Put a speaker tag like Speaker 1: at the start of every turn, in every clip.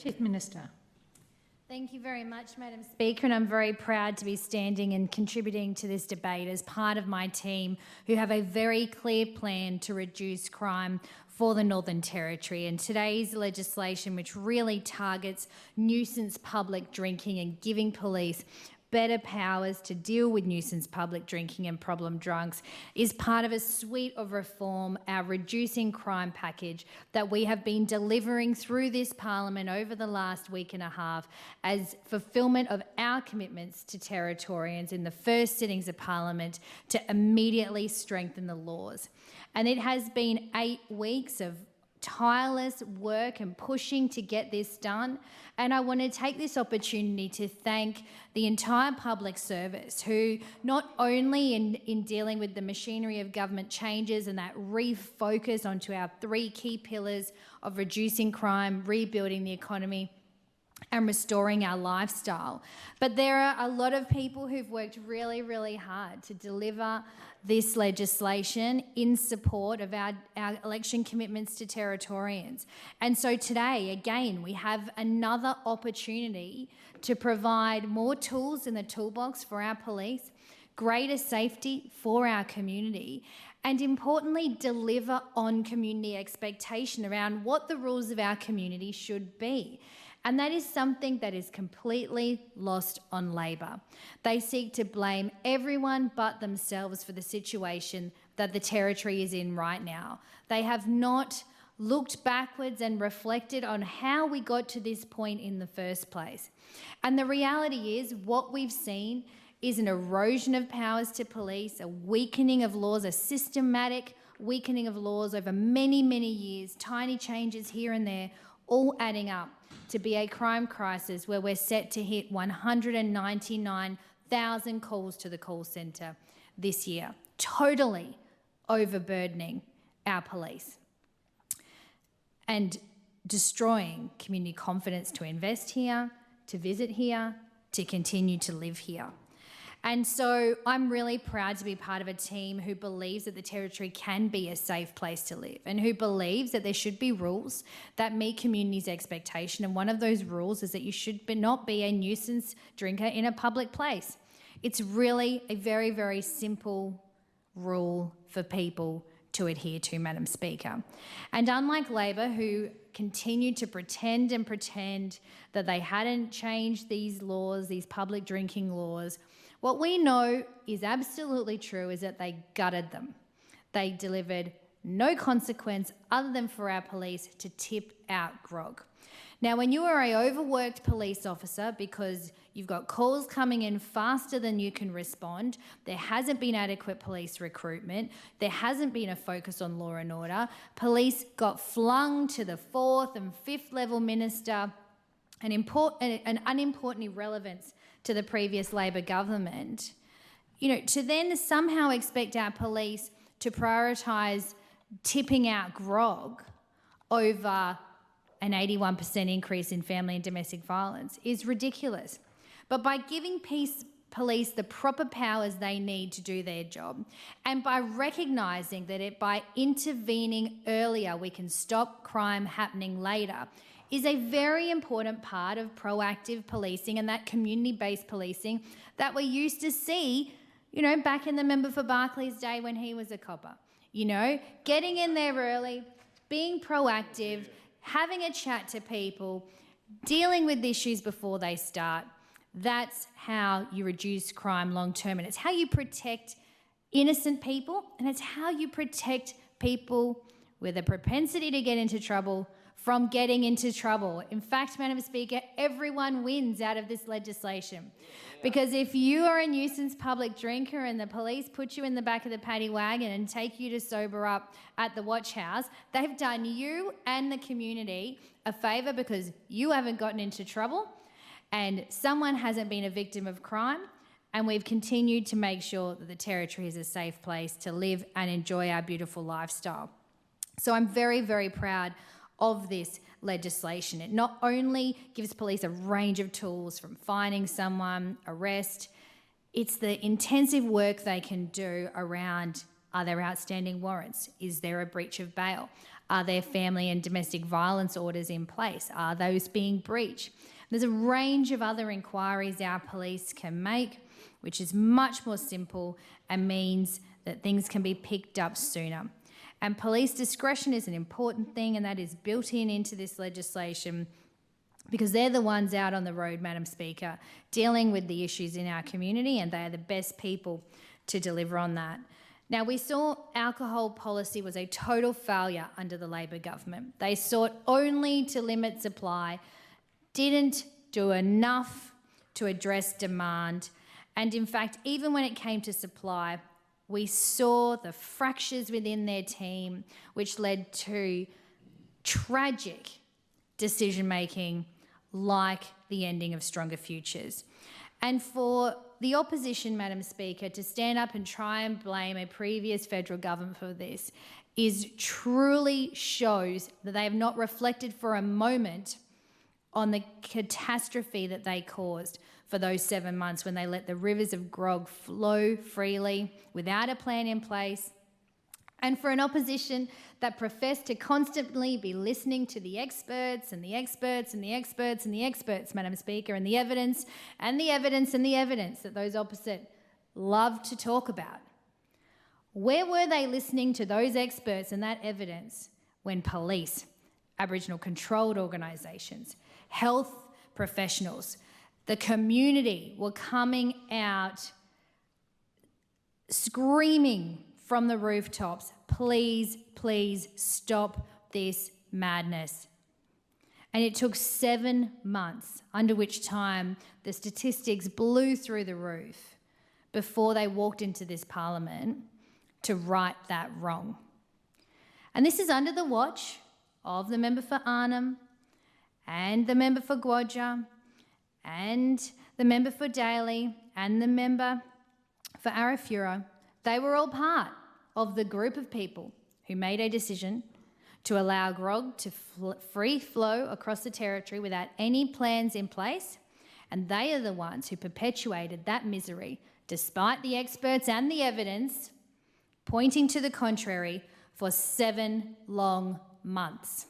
Speaker 1: Chief Minister.
Speaker 2: Thank you very much, Madam Speaker, and I'm very proud to be standing and contributing to this debate as part of my team who have a very clear plan to reduce crime for the Northern Territory. And today's legislation, which really targets nuisance public drinking and giving police better powers to deal with nuisance public drinking and problem drunks, is part of a suite of reform, our reducing crime package that we have been delivering through this parliament over the last week and a half as fulfilment of our commitments to Territorians in the first sittings of parliament to immediately strengthen the laws. And it has been 8 weeks of tireless work and pushing to get this done. And I want to take this opportunity to thank the entire public service who not only in dealing with the machinery of government changes and that refocus onto our 3 key pillars of reducing crime, rebuilding the economy and restoring our lifestyle. But there are a lot of people who've worked really, really hard to deliver this legislation in support of our election commitments to Territorians. And so today, again, we have another opportunity to provide more tools in the toolbox for our police, greater safety for our community, and importantly, deliver on community expectation around what the rules of our community should be. And that is something that is completely lost on Labor. They seek to blame everyone but themselves for the situation that the Territory is in right now. They have not looked backwards and reflected on how we got to this point in the first place. And the reality is what we've seen is an erosion of powers to police, a weakening of laws, a systematic weakening of laws over many, many years, tiny changes here and there, all adding up to be a crime crisis where we're set to hit 199,000 calls to the call centre this year, totally overburdening our police and destroying community confidence to invest here, to visit here, to continue to live here. And so I'm really proud to be part of a team who believes that the Territory can be a safe place to live and who believes that there should be rules that meet communities' expectation. And one of those rules is that you should not be a nuisance drinker in a public place. It's really a very, very simple rule for people to adhere to, Madam Speaker. And unlike Labor, who continued to pretend that they hadn't changed these laws, these public drinking laws, what we know is absolutely true is that they gutted them. They delivered no consequence other than for our police to tip out grog. Now, when you are an overworked police officer because you've got calls coming in faster than you can respond, there hasn't been adequate police recruitment, there hasn't been a focus on law and order, police got flung to the 4th and 5th level minister, an unimportant irrelevance to the previous Labor government, to then somehow expect our police to prioritise tipping out grog over an 81% increase in family and domestic violence is ridiculous. But by giving police the proper powers they need to do their job, and by recognising that by intervening earlier we can stop crime happening later, is a very important part of proactive policing and that community-based policing that we used to see, back in the member for Barclay's day when he was a copper. Getting in there early, being proactive, having a chat to people, dealing with issues before they start. That's how you reduce crime long term, and it's how you protect innocent people, and it's how you protect people with a propensity to get into trouble from getting into trouble. In fact, Madam Speaker, everyone wins out of this legislation. Because if you are a nuisance public drinker and the police put you in the back of the paddy wagon and take you to sober up at the watch house, they've done you and the community a favour because you haven't gotten into trouble and someone hasn't been a victim of crime, and we've continued to make sure that the Territory is a safe place to live and enjoy our beautiful lifestyle. So I'm very, very proud of this legislation. It not only gives police a range of tools from fining someone, arrest, it's the intensive work they can do around, are there outstanding warrants? Is there a breach of bail? Are there family and domestic violence orders in place? Are those being breached? There's a range of other inquiries our police can make, which is much more simple and means that things can be picked up sooner. And police discretion is an important thing, and that is built into this legislation because they're the ones out on the road, Madam Speaker, dealing with the issues in our community, and they are the best people to deliver on that. Now, we saw alcohol policy was a total failure under the Labor government. They sought only to limit supply, didn't do enough to address demand, and in fact, even when it came to supply, we saw the fractures within their team, which led to tragic decision-making like the ending of Stronger Futures. And for the opposition, Madam Speaker, to stand up and try and blame a previous federal government for this truly shows that they have not reflected for a moment on the catastrophe that they caused for those 7 months when they let the rivers of grog flow freely without a plan in place. And for an opposition that professed to constantly be listening to the experts and the experts and the experts and the experts, Madam Speaker, and the evidence and the evidence and the evidence that those opposite love to talk about. Where were they listening to those experts and that evidence when police, Aboriginal controlled organisations, health professionals, the community were coming out screaming from the rooftops, please, please stop this madness? And it took 7 months, under which time the statistics blew through the roof before they walked into this parliament to right that wrong. And this is under the watch of the member for Arnhem and the member for Gwadja and the member for Daly and the member for Arafura. They were all part of the group of people who made a decision to allow grog to free flow across the territory without any plans in place, and they are the ones who perpetuated that misery, despite the experts and the evidence pointing to the contrary for 7 long months.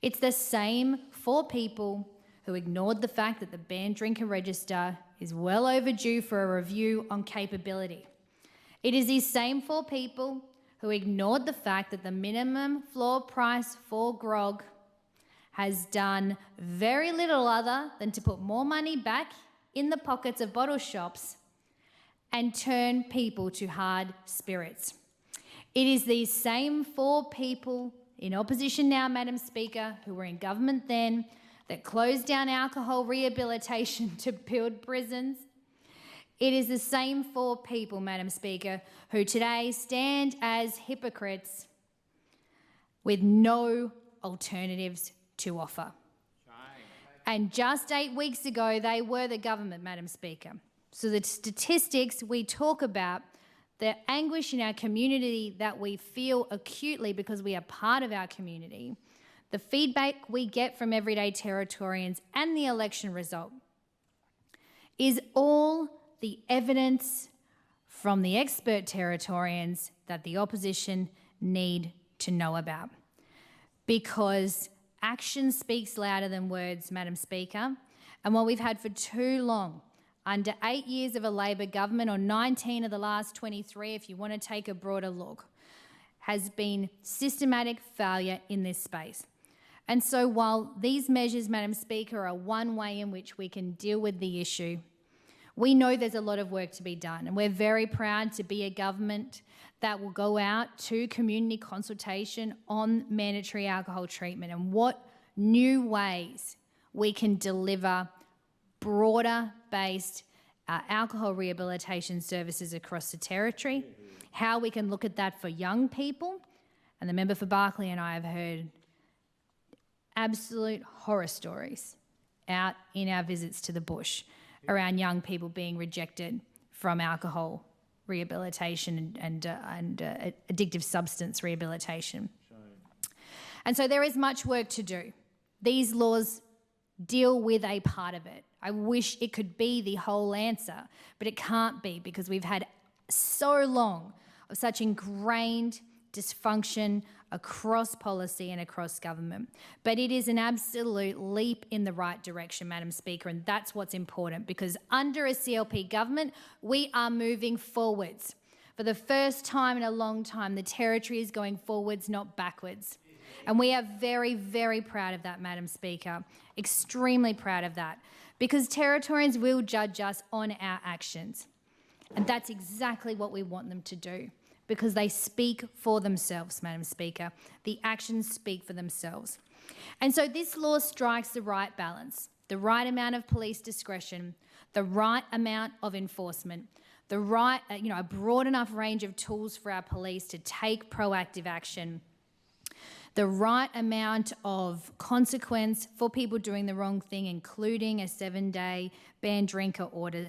Speaker 2: It's the same 4 people who ignored the fact that the banned drinker register is well overdue for a review on capability. It is these same 4 people who ignored the fact that the minimum floor price for grog has done very little other than to put more money back in the pockets of bottle shops and turn people to hard spirits. It is these same 4 people in opposition now, Madam Speaker, who were in government then, that closed down alcohol rehabilitation to build prisons. It is the same 4 people, Madam Speaker, who today stand as hypocrites with no alternatives to offer. And just 8 weeks ago, they were the government, Madam Speaker. So the statistics we talk about, the anguish in our community that we feel acutely because we are part of our community, the feedback we get from everyday Territorians and the election result is all the evidence from the expert Territorians that the opposition need to know about. Because action speaks louder than words, Madam Speaker, and what we've had for too long, under 8 years of a Labor government, or 19 of the last 23, if you want to take a broader look, has been systematic failure in this space. And so while these measures, Madam Speaker, are one way in which we can deal with the issue, we know there's a lot of work to be done, and we're very proud to be a government that will go out to community consultation on mandatory alcohol treatment and what new ways we can deliver broader-based alcohol rehabilitation services across the territory, how we can look at that for young people. And the member for Berkeley and I have heard absolute horror stories out in our visits to the bush around young people being rejected from alcohol rehabilitation and addictive substance rehabilitation. And so there is much work to do. These laws deal with a part of it. I wish it could be the whole answer, but it can't be because we've had so long of such ingrained dysfunction across policy and across government. But it is an absolute leap in the right direction, Madam Speaker, and that's what's important, because under a CLP government, we are moving forwards. For the first time in a long time, the Territory is going forwards, not backwards. And we are very, very proud of that, Madam Speaker, extremely proud of that, because Territorians will judge us on our actions. And that's exactly what we want them to do, because they speak for themselves, Madam Speaker. The actions speak for themselves. And so this law strikes the right balance, the right amount of police discretion, the right amount of enforcement, the right, a broad enough range of tools for our police to take proactive action, the right amount of consequence for people doing the wrong thing, including a 7-day banned drinker order.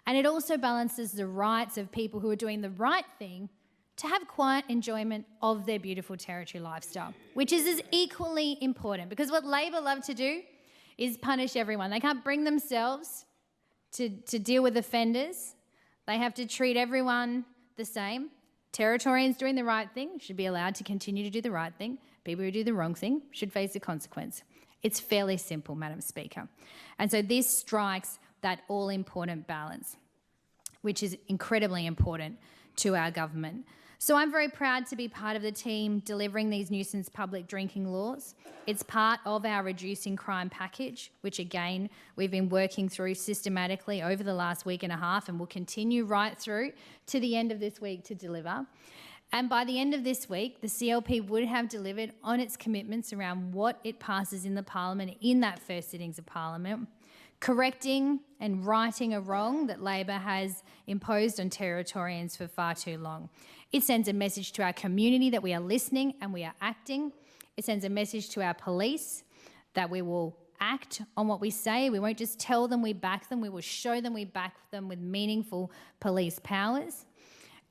Speaker 2: And it also balances the rights of people who are doing the right thing to have quiet enjoyment of their beautiful Territory lifestyle, which is as equally important, because what Labor love to do is punish everyone. They can't bring themselves to deal with offenders. They have to treat everyone the same. Territorians doing the right thing should be allowed to continue to do the right thing. People who do the wrong thing should face the consequence. It's fairly simple, Madam Speaker. And so this strikes that all-important balance, which is incredibly important to our government. So I'm very proud to be part of the team delivering these nuisance public drinking laws. It's part of our reducing crime package, which again, we've been working through systematically over the last week and a half, and will continue right through to the end of this week to deliver. And by the end of this week, the CLP would have delivered on its commitments around what it passes in the Parliament in that first sittings of Parliament, correcting and righting a wrong that Labor has imposed on Territorians for far too long. It sends a message to our community that we are listening and we are acting. It sends a message to our police that we will act on what we say. We won't just tell them we back them. We will show them we back them with meaningful police powers.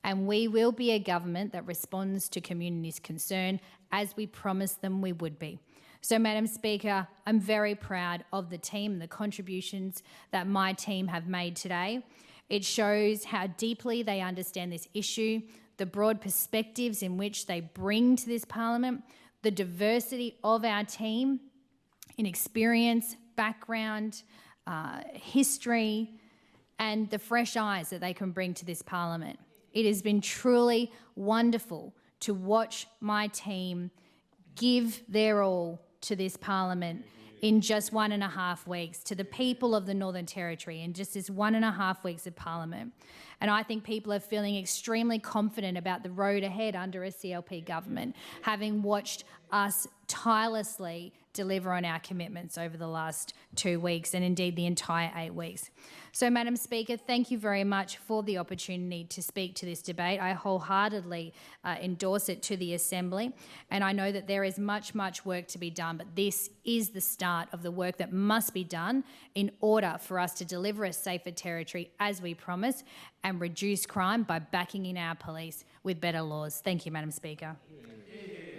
Speaker 2: And we will be a government that responds to communities' concern, as we promised them we would be. So, Madam Speaker, I'm very proud of the team and the contributions that my team have made today. It shows how deeply they understand this issue, the broad perspectives in which they bring to this Parliament, the diversity of our team in experience, background, history, and the fresh eyes that they can bring to this Parliament. It has been truly wonderful to watch my team give their all to this Parliament in just 1.5 weeks, to the people of the Northern Territory in just this 1.5 weeks of Parliament. And I think people are feeling extremely confident about the road ahead under a CLP government, having watched us tirelessly deliver on our commitments over the last 2 weeks, and indeed the entire 8 weeks. So, Madam Speaker, thank you very much for the opportunity to speak to this debate. I wholeheartedly endorse it to the Assembly, and I know that there is much, much work to be done, but this is the start of the work that must be done in order for us to deliver a safer Territory as we promised, and reduce crime by backing in our police with better laws. Thank you, Madam Speaker.